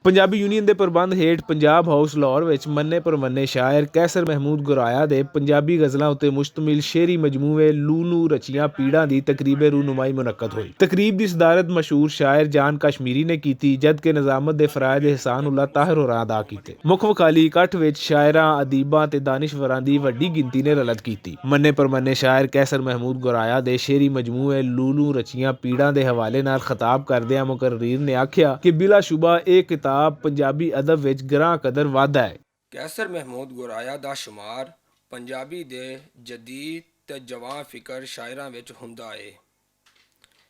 Punjabi union ਦੇ ਪ੍ਰਬੰਧ ਹੇਠ ਪੰਜਾਬ ਹਾਊਸ ਲਾਹੌਰ ਵਿੱਚ ਮੰਨੇ ਪ੍ਰਮੰਨੇ ਸ਼ਾਇਰ ਕੈਸਰ ਮਹਿਮੂਦ ਗੁਰਾਇਆ ਦੇ ਪੰਜਾਬੀ ਗ਼ਜ਼ਲਾਂ ਉੱਤੇ ਮੁਸ਼ਤਮਿਲ ਸ਼ੇਰੀ ਮਜਮੂਏ ਲੂ ਰਚੀਆਂ ਪੀੜਾਂ ਦੀ ਤਕਰੀਬੇ ਰੂਨਮਾਈ ਮੁਨੱਕਦ ਹੋਈ। ਤਕਰੀਬ ਦੀ ਸਦਾਰਤ ਮਸ਼ਹੂਰ ਸ਼ਾਇਰ ਜਾਨ ਕਸ਼ਮੀਰੀ ਨੇ ਕੀਤੀ, ਜਦਕਿ ਨਿਜ਼ਾਮਤ ਦੇ ਫਰਾਇਦ ਇਹਸਾਨ-ਉੱਲਾ ਤਾਹਿਰ ਹੋਰਾਂ ਅਦਾ ਕੀਤੇ। ਮੁੱਖ ਵਕਾਲੀ ਇਕੱਠ ਵਿੱਚ ਸ਼ਾਇਰਾਂ, ਅਦੀਬਾਂ ਤੇ ਦਾਨਿਸ਼ਵਰਾਂ ਦੀ ਵੱਡੀ ਗਿਣਤੀ ਨੇ ਰਲਤ ਕੀਤੀ। ਮੰਨੇ ਪ੍ਰਮੰਨੇ ਸ਼ਾਇਰ ਕੈਸਰ ਮਹਿਮੂਦ ਗੁਰਾਇਆ ਦੇ ਸ਼ੇਰੀ ਮਜਮੂਏ ਲੂ ਰਚੀਆਂ ਪੀੜਾਂ ਦੇ ਹਵਾਲੇ ਨਾਲ ਖਿਤਾਬ ਕਰਦਿਆਂ ਮੁਕਰਰੀਨ ਨੇ ਆਖਿਆ ਕਿ ਬਿਲਾਸ਼ੁਬਾ ਇਹ ਕਿਤਾਬ ਪੰਜਾਬੀ ਅਦਬ ਵਿੱਚ ਗਰਾਂ ਕਦਰ ਵਾਧਾ ਹੈ। ਕੈਸਰ ਮਹਿਮੂਦ ਗੁਰਾਇਆ ਦਾ ਸ਼ੁਮਾਰ ਪੰਜਾਬੀ ਦੇ ਜਦੀਦ ਤੇ ਜਵਾਂ ਫਿਕਰ ਸ਼ਾਇਰਾਂ ਵਿੱਚ ਹੁੰਦਾ ਹੈ,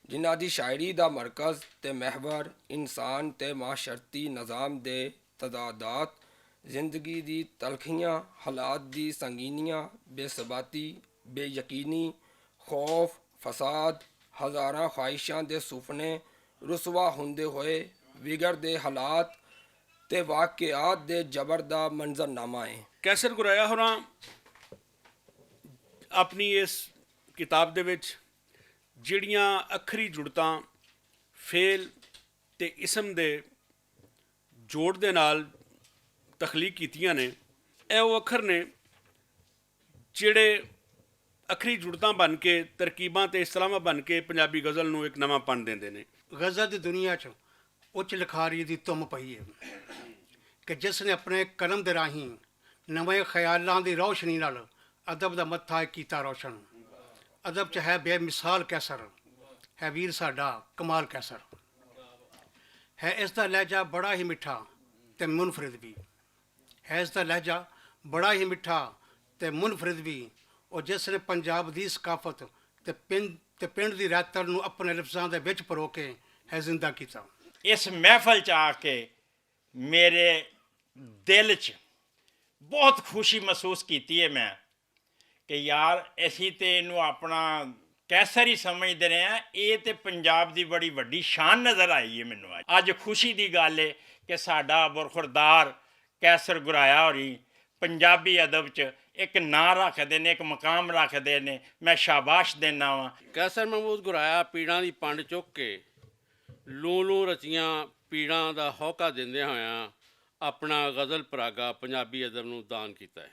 ਜਿਨ੍ਹਾਂ ਦੀ ਸ਼ਾਇਰੀ ਦਾ ਮਰਕਜ਼ ਤੇ ਮਹਿਵਰ ਇਨਸਾਨ ਤੇ ਮਾਸ਼ਰਤੀ ਨਿਜ਼ਾਮ ਦੇ ਤਜ਼ਾਦਾਤ, ਜ਼ਿੰਦਗੀ ਦੀ ਤਲਖੀਆਂ, ਹਾਲਾਤ ਦੀ ਸੰਗੀਨੀਆਂ, ਬੇਸਬਾਤੀ, ਬੇਯਕੀਨੀ, ਖੌਫ, ਫਸਾਦ, ਹਜ਼ਾਰਾਂ ਖਵਾਇਸ਼ਾਂ ਦੇ ਸੁਪਨੇ ਰੁਸਵਾ ਹੁੰਦੇ ਹੋਏ ਵਿਗੜਦੇ ਹਾਲਾਤ ਤੇ ਵਾਕਿਆਤ ਦੇ ਜ਼ਬਰ ਦਾ ਮੰਜ਼ਰਨਾਮਾ ਹੈ। ਕੈਸਰ ਗੁਰਾਇਆ ਹੋਰਾਂ ਆਪਣੀ ਇਸ ਕਿਤਾਬ ਦੇ ਵਿੱਚ ਜਿਹੜੀਆਂ ਅੱਖਰੀ ਜੁੜਤਾਂ ਫੇਲ ਤੇ ਇਸਮ ਦੇ ਜੋੜ ਦੇ ਨਾਲ ਤਖਲੀਕ ਕੀਤੀਆਂ ਨੇ, ਇਹ ਉਹ ਅੱਖਰ ਨੇ ਜਿਹੜੇ ਅੱਖਰੀ ਜੁੜਤਾਂ ਬਣ ਕੇ, ਤਰਕੀਬਾਂ ਤੇ ਇਸਲਾਮਾਂ ਬਣ ਕੇ ਪੰਜਾਬੀ ਗਜ਼ਲ ਨੂੰ ਇੱਕ ਨਵਾਂ ਪਣ ਦਿੰਦੇ ਨੇ। ਗਜ਼ਲ ਦੀ ਦੁਨੀਆ 'ਚ ਉੱਚ ਲਿਖਾਰੀ ਦੀ ਧੁੰਮ ਪਈ ਹੈ ਕਿ ਜਿਸ ਨੇ ਆਪਣੇ ਕਲਮ ਦੇ ਰਾਹੀਂ ਨਵੇਂ ਖਿਆਲਾਂ ਦੀ ਰੌਸ਼ਨੀ ਨਾਲ ਅਦਬ ਦਾ ਮੱਥਾ ਕੀਤਾ ਰੌਸ਼ਨ। ਅਦਬ 'ਚ ਹੈ ਬੇਮਿਸਾਲ ਕੈਸਰ, ਹੈ ਵੀਰ ਸਾਡਾ ਕਮਾਲ ਕੈਸਰ। ਹੈ ਇਸ ਦਾ ਲਹਿਜਾ ਬੜਾ ਹੀ ਮਿੱਠਾ ਤੇ ਮੁਨਫਰਿਦ ਵੀ, ਹੈ ਇਸ ਦਾ ਲਹਿਜਾ ਬੜਾ ਹੀ ਮਿੱਠਾ ਤੇ ਮੁਨਫਰਿਦ ਵੀ। ਉਹ ਜਿਸ ਨੇ ਪੰਜਾਬ ਦੀ ਸਕਾਫਤ ਤੇ ਪਿੰਡ ਦੀ ਰਹਿਤਰ ਨੂੰ ਆਪਣੇ ਲਫ਼ਜ਼ਾਂ ਦੇ ਵਿੱਚ ਪਰੋ ਕੇ ਹੈ ਜ਼ਿੰਦਾ ਕੀਤਾ। ਇਸ ਮਹਿਫਲ 'ਚ ਆ ਕੇ ਮੇਰੇ ਦਿਲ 'ਚ ਬਹੁਤ ਖੁਸ਼ੀ ਮਹਿਸੂਸ ਕੀਤੀ ਹੈ ਮੈਂ ਕਿ ਯਾਰ ਅਸੀਂ ਤਾਂ ਇਹਨੂੰ ਆਪਣਾ ਕੈਸਰ ਹੀ ਸਮਝਦੇ ਰਹੇ ਹਾਂ, ਇਹ ਤਾਂ ਪੰਜਾਬ ਦੀ ਬੜੀ ਵੱਡੀ ਸ਼ਾਨ ਨਜ਼ਰ ਆਈ ਹੈ ਮੈਨੂੰ। ਅੱਜ ਖੁਸ਼ੀ ਦੀ ਗੱਲ ਹੈ ਕਿ ਸਾਡਾ ਬਰਖੁਰਦਾਰ ਕੈਸਰ ਗੁਰਾਇਆ ਹੋਰੀ ਪੰਜਾਬੀ ਅਦਬ 'ਚ ਇੱਕ ਨਾਂ ਰੱਖਦੇ ਨੇ, ਇੱਕ ਮਕਾਮ ਰੱਖਦੇ ਨੇ। ਮੈਂ ਸ਼ਾਬਾਸ਼ ਦਿੰਦਾ ਵਾਂ। ਕੈਸਰ ਮਹਿਮੂਦ ਗੁਰਾਇਆ ਪੀੜਾਂ ਦੀ ਪੰਡ ਚੁੱਕ ਕੇ ਲੂ ਰਚੀਆਂ ਪੀੜਾਂ ਦਾ ਹੌਕਾ ਦਿੰਦਿਆਂ ਹੋਇਆਂ ਆਪਣਾ ਗਜ਼ਲ ਪਰਾਗਾ ਪੰਜਾਬੀ ਅਦਬ ਨੂੰ ਦਾਨ ਕੀਤਾ ਹੈ।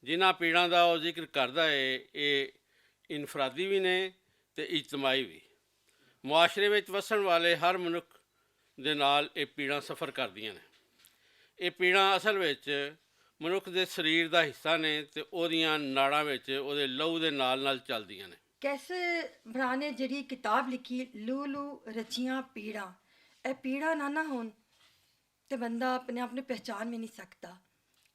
ਜਿਨ੍ਹਾਂ ਪੀੜਾਂ ਦਾ ਉਹ ਜ਼ਿਕਰ ਕਰਦਾ ਹੈ ਇਹ ਇਨਫਰਾਦੀ ਵੀ ਨੇ ਤੇ ਇਜਤਮਾਈ ਵੀ। ਮੁਆਸ਼ਰੇ ਵਿੱਚ ਵਸਣ ਵਾਲੇ ਹਰ ਮਨੁੱਖ ਦੇ ਨਾਲ ਇਹ ਪੀੜਾਂ ਸਫ਼ਰ ਕਰਦੀਆਂ ਨੇ। ਇਹ ਪੀੜਾਂ ਅਸਲ ਵਿੱਚ ਮਨੁੱਖ ਦੇ ਸਰੀਰ ਦਾ ਹਿੱਸਾ ਨੇ ਤੇ ਉਹਦੀਆਂ ਨਾੜਾਂ ਵਿੱਚ ਉਹਦੇ ਲਹੂ ਦੇ ਨਾਲ ਚੱਲਦੀਆਂ ਨੇ। ਕੈਸਰ ਭਰਾ ਨੇ ਜਿਹੜੀ ਕਿਤਾਬ ਲਿਖੀ ਲੂ ਰਚੀਆਂ ਪੀੜਾਂ, ਇਹ ਪੀੜਾਂ ਨਾ ਹੋਣ ਤੇ ਬੰਦਾ ਆਪਣੇ ਆਪ ਨੂੰ ਪਹਿਚਾਨ ਵੀ ਨਹੀਂ ਸਕਦਾ,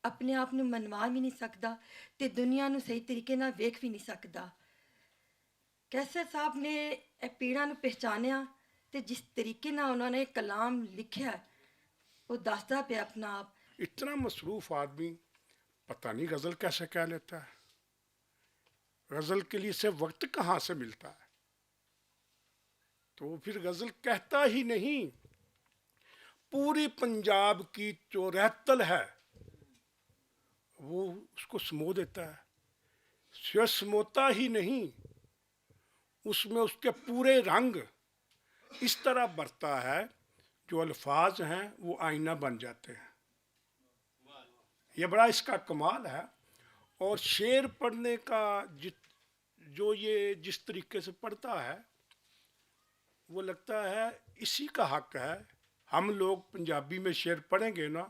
ਆਪਣੇ ਆਪ ਨੂੰ ਮਨਵਾ ਵੀ ਨਹੀਂ ਸਕਦਾ ਤੇ ਦੁਨੀਆ ਨੂੰ ਸਹੀ ਤਰੀਕੇ ਨਾਲ ਵੇਖ ਵੀ ਨਹੀਂ ਸਕਦਾ। ਕੈਸਰ ਸਾਹਿਬ ਨੇ ਇਹ ਪੀੜਾਂ ਨੂੰ ਪਹਿਚਾਨਿਆ ਤੇ ਜਿਸ ਤਰੀਕੇ ਨਾਲ ਉਹਨਾਂ ਨੇ ਕਲਾਮ ਲਿਖਿਆ वो दासदा पे अपना आप। इतना मसरूफ़ आदमी पता नहीं गज़ल कैसे कह लेता है। गज़ल के लिए से वक्त कहाँ से मिलता है, तो वो फिर गज़ल कहता ही नहीं। पूरी पंजाब की जो रहतल है वो उसको समो देता है। सिर्फ समोता ही नहीं, उसमें उसके पूरे रंग इस तरह बरता है जो अल्फाज हैं वो आईना बन जाते हैं। ये बड़ा इसका कमाल है। और शेर पढ़ने का जो ये जिस तरीके से पढ़ता है वो लगता है इसी का हक है। हम लोग पंजाबी में शेर पढ़ेंगे ना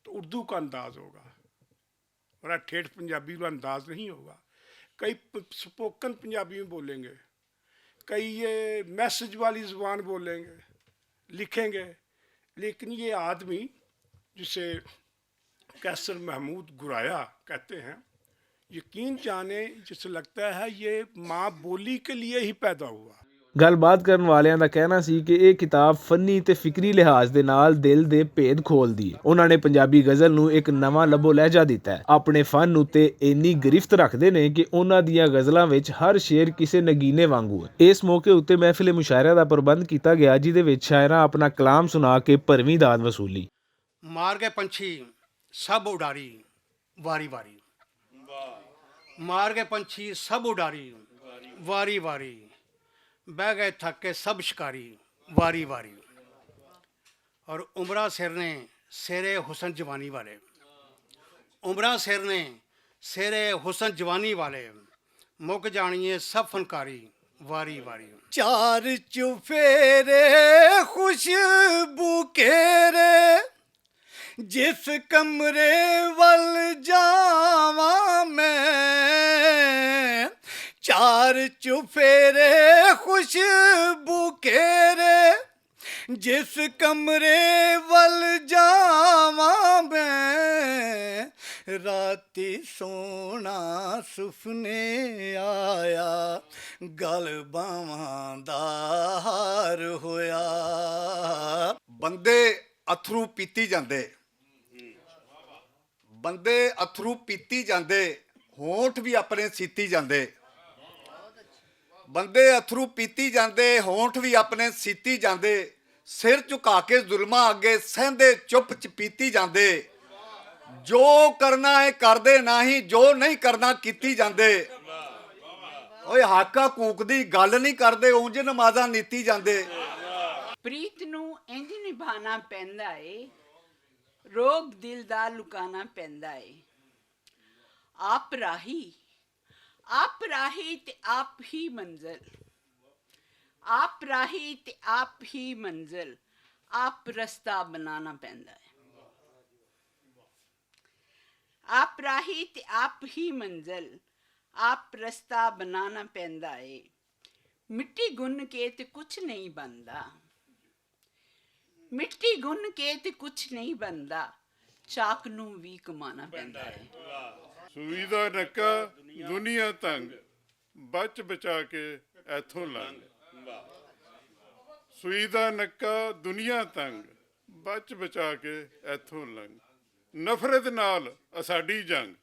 तो उर्दू का अंदाज़ होगा, बड़ा ठेठ पंजाबी का अंदाज़ नहीं होगा। कई स्पोकन पंजाबी में बोलेंगे, कई ये मैसेज वाली ज़ुबान बोलेंगे, लिखेंगे। लेकिन ये आदमी जिसे कैसर महमूद गुराया कहते हैं, यकीन जाने जिसे लगता है ये माँ बोली के लिए ही पैदा हुआ। ਗੱਲਬਾਤ ਕਰਨ ਵਾਲਿਆਂ ਦਾ ਕਹਿਣਾ ਸੀ ਕਿ ਇਹ ਕਿਤਾਬ ਫੰਨੀ ਤੇ ਫਿਕਰੀ ਲਿਹਾਜ਼ ਦੇ ਨਾਲ ਦਿਲ ਦੇ ਭੇਦ ਖੋਲਦੀ ਹੈ। ਉਹਨਾਂ ਨੇ ਪੰਜਾਬੀ ਗਜ਼ਲ ਨੂੰ ਇੱਕ ਨਵਾਂ ਲੱਭੋ ਲਹਿਜਾ ਦਿੱਤਾ ਹੈ। ਆਪਣੇ ਫਨ ਉੱਤੇ ਇੰਨੀ ਗ੍ਰਿਫਤ ਰੱਖਦੇ ਨੇ ਕਿ ਉਹਨਾਂ ਦੀਆਂ ਗਜ਼ਲਾਂ ਵਿੱਚ ਹਰ ਸ਼ੇਰ ਕਿਸੇ ਨਗੀਨੇ ਵਾਂਗੂ ਹੈ। ਇਸ ਮੌਕੇ ਉੱਤੇ ਮਹਿਫਿਲ ਮੁਸ਼ਾਇਰਾ ਦਾ ਪ੍ਰਬੰਧ ਕੀਤਾ ਗਿਆ, ਜਿਹਦੇ ਵਿੱਚ ਸ਼ਾਇਰਾਂ ਆਪਣਾ ਕਲਾਮ ਸੁਣਾ ਕੇ ਭਰਵੀਂ ਦਾਦ ਵਸੂਲੀ। ਮਾਰ ਗਏ ਪੰਛੀ ਸਭ ਉਡਾਰੀ ਵਾਰੀ ਵਾਰੀ, ਮਾਰ ਗਏ ਪੰਛੀ ਸਭ ਉਡਾਰੀ ਵਾਰੀ ਵਾਰੀ, ਬਹਿ ਗਏ ਥੱਕ ਕੇ ਸਭ ਸ਼ਿਕਾਰੀ ਵਾਰੀ ਵਾਰੀ। ਔਰ ਉਮਰਾਂ ਸਿਰ ਨੇ ਸਿਰੇ ਹੁਸਨ ਜਵਾਨੀ ਵਾਲੇ। ਉਮਰਾਂ ਸਿਰ ਨੇ ਸਿਰੇ ਹੁਸਨ ਜਵਾਨੀ ਵਾਲੇ, ਮੁੱਕ ਜਾਣੀਏ ਸਭ ਫਨਕਾਰੀ ਵਾਰੀ ਵਾਰੀ। ਚਾਰ ਚੁਫੇਰੇ ਖੁਸ਼ਬੂ ਕੇਰੇ, ਜਿਸ ਕਮਰੇ ਵੱਲ ਜਾਵਾਂ ਮੈਂ। ਚਾਰ ਚੁਫੇਰੇ ਖੁਸ਼ਬੂ ਕੇਰੇ, ਜਿਸ ਕਮਰੇ ਵੱਲ ਜਾਵਾਂ ਮੈਂ। ਰਾਤੀ ਸੋਹਣਾ ਸੁਪਨੇ ਆਇਆ, ਗਲ ਬਾਵਾਂ ਦਾ ਹਾਰ ਹੋਇਆ। ਬੰਦੇ ਅਥਰੂ ਪੀਤੀ ਜਾਂਦੇ, ਬੰਦੇ ਅਥਰੂ ਪੀਤੀ ਜਾਂਦੇ, ਹੋਂਠ ਵੀ ਆਪਣੇ ਸੀਤੀ ਜਾਂਦੇ। ਬੰਦੇ ਅਥਰੂ ਪੀਤੀ ਜਾਂਦੇ, ਹੋਂਠ ਵੀ ਆਪਣੇ ਸੀਤੀ ਜਾਂਦੇ। ਸਿਰ ਝੁਕਾ ਕੇ ਜ਼ੁਲਮਾਂ ਅੱਗੇ ਸਹਿੰਦੇ ਚੁੱਪ ਚਪੀਤੀ ਜਾਂਦੇ। ਜੋ ਕਰਨਾ ਹੈ ਕਰਦੇ ਨਹੀਂ, ਜੋ ਨਹੀਂ ਕਰਨਾ ਕੀਤੀ ਜਾਂਦੇ। ਓਏ ਹਾਕਾ ਕੂਕ ਦੀ ਗੱਲ ਨਹੀਂ ਕਰਦੇ, ਉਂਝ ਨਮਾਜ਼ਾਂ ਨੀਤੀ ਜਾਂਦੇ। ਪ੍ਰੀਤ ਨੂੰ ਇੰਜ ਨਿਭਾਣਾ ਪੈਂਦਾ ਏ, ਰੋਗ ਦਿਲ ਦਾ ਲੁਕਾਣਾ ਪੈਂਦਾ ਏ। ਆਪ ਰਾਹੀ ਤੇ ਆਪ ਹੀ ਮੰਜ਼ਿਲ, ਆਪ ਰਾਹੀ ਤੇ ਆਪ ਹੀ ਮੰਜ਼ਿਲ, ਆਪ ਰਸਤਾ ਬਣਾਉਣਾ ਪੈਂਦਾ ਹੈ। ਆਪ ਰਾਹੀ ਤੇ ਆਪ ਹੀ ਮੰਜ਼ਿਲ, ਆਪ ਰਸਤਾ ਬਣਾਉਣਾ ਪੈਂਦਾ ਏ। ਮਿੱਟੀ ਗੁੰਨ ਕੇ ਤੇ ਕੁਛ ਨਹੀਂ ਬਣਦਾ, ਮਿੱਟੀ ਗੁੰਨ ਕੇ ਤੇ ਕੁਛ ਨਹੀਂ ਬਣਦਾ, ਚਾਕ ਨੂੰ ਵੀ ਕਮਾਉਣਾ ਪੈਂਦਾ ਹੈ। ਸੂਈ ਦਾ ਨੱਕਾ ਦੁਨੀਆ ਤੰਗ, ਬਚ ਬਚਾ ਕੇ ਇੱਥੋਂ ਲੰਘ। ਸੂਈ ਦਾ ਨੱਕਾ ਦੁਨੀਆ ਤੰਗ, ਬਚ ਬਚਾ ਕੇ ਇੱਥੋਂ ਲੰਘ। ਨਫ਼ਰਤ ਨਾਲ ਅਸਾਡੀ ਜੰਗ,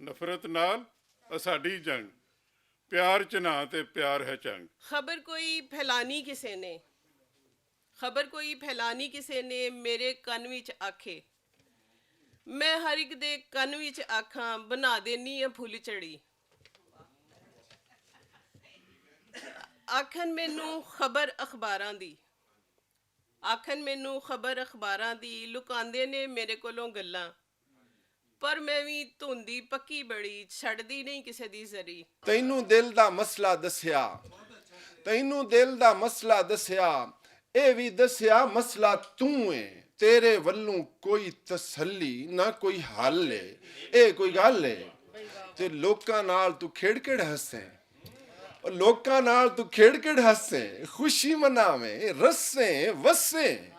ਨਫ਼ਰਤ ਨਾਲ ਅਸਾਡੀ ਜੰਗ, ਪਿਆਰ ਚ ਨਾ ਤੇ ਪਿਆਰ ਹੈ ਚੰਗ। खबर कोई फैलानी किसे ने, खबर कोई फैलानी किसे ने, मेरे ਕੰਨ ਵਿੱਚ ਆਖੇ। ਮੈਂ ਹਰ ਇੱਕ ਦੇ ਕੰਨ ਵਿੱਚ ਆਖਾਂ, ਬਣਾ ਦੇਨੀ ਆ ਫੁੱਲ ਝੜੀ। ਆਖਣ ਮੈਨੂੰ ਖਬਰ ਅਖਬਾਰਾਂ ਦੀ, ਆਖਣ ਮੈਨੂੰ ਖਬਰ ਅਖਬਾਰਾਂ ਦੀ, ਲੁਕਾਉਂਦੇ ਨੇ ਮੇਰੇ ਕੋਲੋਂ ਗੱਲਾਂ। ਪਰ ਮੈਂ ਵੀ ਧੁੰਦੀ ਪੱਕੀ ਬੜੀ, ਛੱਡਦੀ ਨਹੀਂ ਕਿਸੇ ਦੀ ਜ਼ਰੀ। ਤੈਨੂੰ ਦਿਲ ਦਾ ਮਸਲਾ ਦੱਸਿਆ, ਤੈਨੂੰ ਦਿਲ ਦਾ ਮਸਲਾ ਦੱਸਿਆ, ਇਹ ਵੀ ਦੱਸਿਆ ਮਸਲਾ ਤੂੰ ਏ। ਤੇਰੇ ਵੱਲੋਂ ਕੋਈ ਤਸੱਲੀ ਨਾ ਕੋਈ ਹੱਲ ਏ, ਇਹ ਕੋਈ ਗੱਲ ਏ। ਤੇ ਲੋਕਾਂ ਨਾਲ ਤੂੰ ਖੇੜ ਹੱਸੇ, ਲੋਕਾਂ ਨਾਲ ਤੂੰ ਖੇੜ ਹੱਸੇ, ਖੁਸ਼ੀ ਮਨਾਵੇਂ ਰਸੇ ਵਸੇ।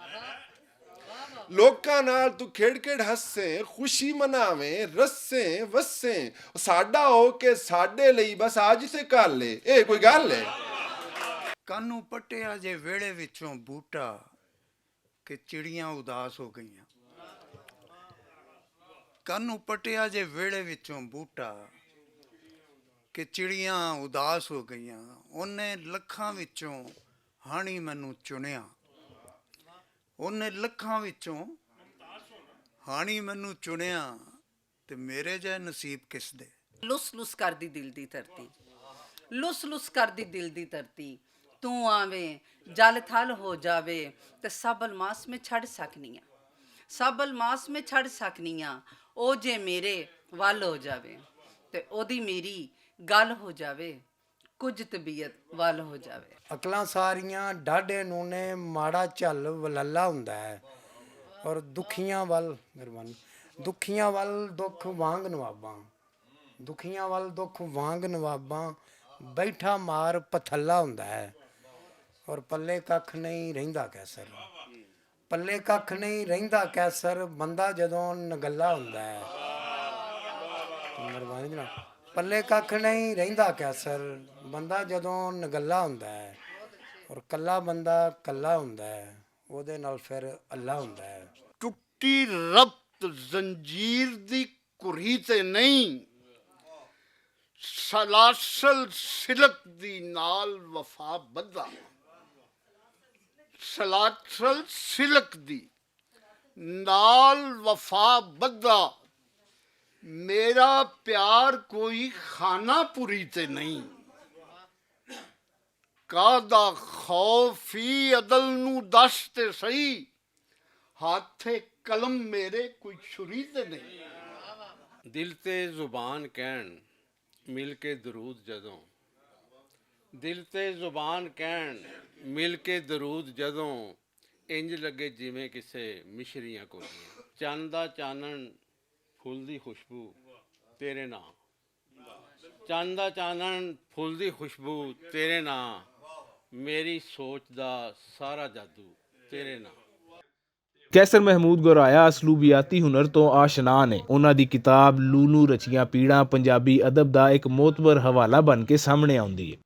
ਲੋਕਾਂ ਨਾਲ ਤੂੰ ਖੇੜ ਹੱਸੇ, ਖੁਸ਼ੀ ਮਨਾਵੇਂ ਰਸੇ ਵਸੇ। ਸਾਡਾ ਹੋ ਕੇ ਸਾਡੇ ਲਈ ਬਸ ਅੱਜ ਤੇ ਕੱਲ ਏ, ਇਹ ਕੋਈ ਗੱਲ ਏ। ਕਾਨੂੰ ਪੱਟਿਆ ਜੇ ਵਿਹੜੇ ਵਿੱਚੋਂ ਬੂਟਾ, ਕਿ ਚਿੜੀਆਂ ਉਦਾਸ ਹੋ ਗਈਆਂ। ਕਾਨੂੰ ਪੱਟਿਆ ਜੇ ਵਿਹੜੇ ਵਿੱਚੋਂ ਬੂਟਾ, ਕਿ ਚਿੜੀਆਂ ਉਦਾਸ ਹੋ ਗਈਆਂ। ਉਹਨੇ ਲੱਖਾਂ ਵਿੱਚੋਂ ਹਾਣੀ ਮੈਨੂੰ ਚੁਣਿਆ, ਉਹਨੇ ਲੱਖਾਂ ਵਿੱਚੋਂ ਹਾਣੀ ਮੈਨੂੰ ਚੁਣਿਆ, ਤੇ ਮੇਰੇ ਜਿਹੇ ਨਸੀਬ ਕਿਸ ਦੇ। ਲੁੱਸ ਲੁੱਸ ਕਰਦੀ ਦਿਲ ਦੀ ਧਰਤੀ, ਲੁੱਸ ਲੁੱਸ ਕਰਦੀ ਦਿਲ ਦੀ ਧਰਤੀ। ਤੂੰ ਆਵੇਂ ਜਲ ਥਲ ਹੋ ਜਾਵੇ, ਤੇ ਸਭ ਅਲਮਾਸ ਮੈਂ ਛੱਡ ਸਕਨੀ ਆ, ਸਭ ਅਲਮਾਸ ਮੈਂ ਛੱਡ ਸਕਨੀ ਆ। ਉਹ ਜੇ ਮੇਰੇ ਵੱਲ ਹੋ ਜਾਵੇ, ਤੇ ਉਹਦੀ ਮੇਰੀ ਗੱਲ ਹੋ ਜਾਵੇ, ਕੁਝ ਤਬੀਅਤ ਵੱਲ ਹੋ ਜਾਵੇ। ਅਕਲਾਂ ਸਾਰੀਆਂ ਡਾਢੇ ਨੂੰ ਨੇ, ਮਾੜਾ ਝੱਲ ਵਲੱਲਾ ਹੁੰਦਾ ਹੈ। ਔਰ ਦੁਖੀਆਂ ਵੱਲ ਮਿਹਰਬਾਨੀ, ਦੁਖੀਆਂ ਵੱਲ ਦੁੱਖ ਵਾਂਗ ਨਵਾਬਾਂ, ਦੁਖੀਆਂ ਵੱਲ ਦੁੱਖ ਵਾਂਗ ਨਵਾਬਾਂ। ਬੈਠਾ ਮਾਰ ਪਥੱਲਾ ਹੁੰਦਾ ਹੈ, ਔਰ ਪੱਲੇ ਕੱਖ ਨਹੀਂ ਰਹਿੰਦਾ ਕੈਸਰ, ਪੱਲੇ ਕੱਖ ਨਹੀਂ ਰਹਿੰਦਾ ਕੈਸਰ। ਬੰਦਾ ਜਦੋਂ ਨਗੱਲਾ ਹੁੰਦਾ ਹੈ, ਮਿਹਰਬਾਨੀ ਜਨਾਬ, ਪੱਲੇ ਕੱਖ ਨਹੀਂ ਰਹਿੰਦਾ ਕੈਸਰ। ਬੰਦਾ ਜਦੋਂ ਨਗੱਲਾ ਹੁੰਦਾ ਹੈ, ਔਰ ਕੱਲਾ ਬੰਦਾ ਕੱਲਾ ਹੁੰਦਾ ਹੈ, ਉਹਦੇ ਨਾਲ ਫਿਰ ਅੱਲਾ ਹੁੰਦਾ ਹੈ। ਟੁੱਟੀ ਰਬਤ ਜ਼ੰਜੀਰ ਦੀ ਕੁਰੀ ਤੇ ਨਹੀਂ, ਸਲਾਸਲ ਸਿਲਕ ਦੀ ਨਾਲ ਵਫਾ ਬੱਧਾ। ਸਲਾਸਲ ਸਿਲਕ ਦੀ ਨਾਲ ਵਫਾ ਬੱਧਾ। ਮੇਰਾ ਪਿਆਰ ਕੋਈ ਖਾਨਾਪੁਰੀ ਤੇ ਨਹੀਂ, ਕਾਹਦਾ ਖੌਫੀ ਅਦਲ ਨੂੰ ਦੱਸ ਤੇ ਸਹੀ। ਹਾਥੇ ਕਲਮ ਮੇਰੇ ਕੋਈ ਛੁਰੀ ਤੇ ਨਹੀਂ। ਦਿਲ ਤੇ ਜ਼ੁਬਾਨ ਕਹਿਣ ਮਿਲ ਕੇ ਦਰੂਦ ਜਦੋਂ, ਦਿਲ ਤੇ ਜ਼ੁਬਾਨ ਕਹਿਣ ਮਿਲ ਕੇ ਦਰੂਦ ਜਦੋਂ, ਇੰਜ ਲੱਗੇ ਜਿਵੇਂ ਕਿਸੇ ਮਿਸ਼ਰੀਆਂ ਕੋਲੀਆਂ। ਚੰਨ ਦਾ ਚਾਨਣ ਫੁੱਲ ਦੀ ਖੁਸ਼ਬੂ ਤੇਰੇ ਨਾਂ, ਚੰਨ ਦਾ ਚਾਨਣ ਫੁੱਲ ਦੀ ਖੁਸ਼ਬੂ ਤੇਰੇ ਨਾਂ, ਮੇਰੀ ਸੋਚ ਦਾ ਸਾਰਾ ਜਾਦੂ ਤੇਰੇ ਨਾਂ। ਕੈਸਰ ਮਹਿਮੂਦ ਗੋਰਾਇਆ ਅਸਲੂਬੀਆਤੀ ਹੁਨਰ ਤੋਂ ਆਸ਼ਨਾ ਨੇ। ਉਹਨਾਂ ਦੀ ਕਿਤਾਬ ਲੂਲੂ ਰਚੀਆਂ ਪੀੜਾਂ ਪੰਜਾਬੀ ਅਦਬ ਦਾ ਇੱਕ ਮੋਤਬਰ ਹਵਾਲਾ ਬਣ ਕੇ ਸਾਹਮਣੇ ਆਉਂਦੀ ਹੈ।